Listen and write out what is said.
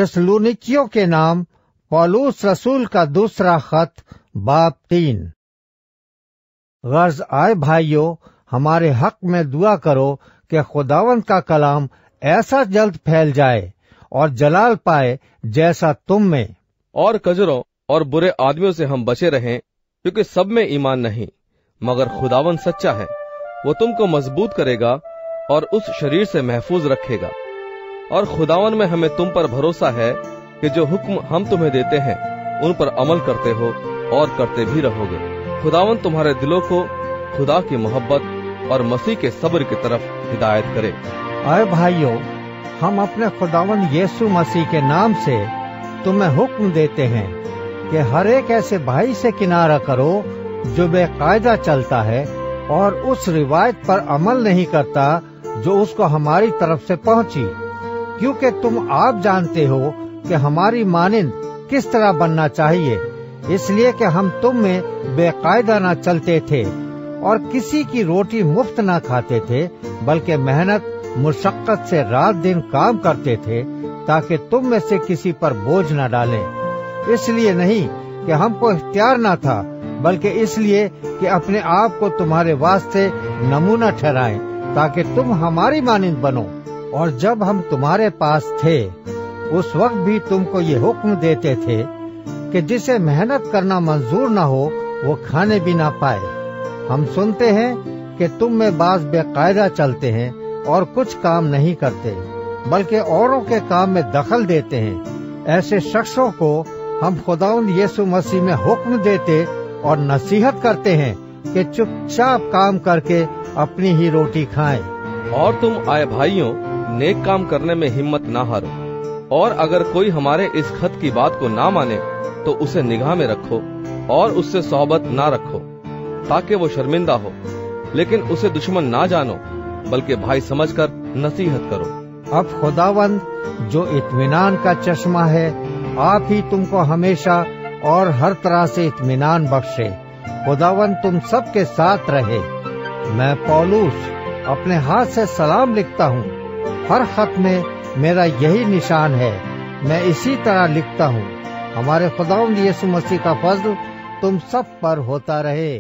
थिस्सलुनीकियों के नाम पौलुस रसूल का दूसरा खत बाब 3। गर्ज आए भाइयों, हमारे हक में दुआ करो कि खुदावंद का कलाम ऐसा जल्द फैल जाए और जलाल पाए जैसा तुम में। और कजरों और बुरे आदमियों से हम बचे रहें, क्योंकि सब में ईमान नहीं, मगर खुदावंद सच्चा है। वो तुमको मजबूत करेगा और उस शरीर से महफूज रखेगा। और खुदावंद में हमें तुम पर भरोसा है कि जो हुक्म हम तुम्हें देते हैं उन पर अमल करते हो और करते भी रहोगे। खुदावंद तुम्हारे दिलों को खुदा की मोहब्बत और मसीह के सब्र की तरफ हिदायत करे। आए भाइयों, हम अपने खुदावंद यीशु मसीह के नाम से तुम्हें हुक्म देते हैं कि हर एक ऐसे भाई से किनारा करो जो बेकायदा चलता है और उस रिवायत पर अमल नहीं करता जो उसको हमारी तरफ से पहुंची, क्योंकि तुम आप जानते हो कि हमारी मानिंद किस तरह बनना चाहिए। इसलिए कि हम तुम में बेकायदा न चलते थे और किसी की रोटी मुफ्त न खाते थे, बल्कि मेहनत मुशक्कत से रात दिन काम करते थे, ताकि तुम में से किसी पर बोझ न डालें। इसलिए नहीं कि हमको इख्तियार न था, बल्कि इसलिए कि अपने आप को तुम्हारे वास्ते नमूना ठहराएं, ताकि तुम हमारी मानिंद बनो। और जब हम तुम्हारे पास थे उस वक्त भी तुमको ये हुक्म देते थे कि जिसे मेहनत करना मंजूर न हो वो खाने भी ना पाए। हम सुनते हैं कि तुम में बाज बेकायदा चलते हैं और कुछ काम नहीं करते, बल्कि औरों के काम में दखल देते हैं। ऐसे शख्सों को हम खुदावंद यीशु मसीह में हुक्म देते और नसीहत करते हैं कि चुपचाप काम करके अपनी ही रोटी खाएं। और तुम आए भाइयों, नेक काम करने में हिम्मत ना हारो। और अगर कोई हमारे इस खत की बात को ना माने तो उसे निगाह में रखो और उससे सोहबत ना रखो, ताकि वो शर्मिंदा हो। लेकिन उसे दुश्मन ना जानो, बल्कि भाई समझकर नसीहत करो। अब खुदावंद जो इत्मीनान का चश्मा है, आप ही तुमको हमेशा और हर तरह से इत्मीनान बख्शे। खुदावंद तुम सब के साथ रहे। मैं पौलुस अपने हाथ से सलाम लिखता हूँ। हर खत में मेरा यही निशान है, मैं इसी तरह लिखता हूँ। हमारे खुदावंद यीशु मसीह का फजल तुम सब पर होता रहे।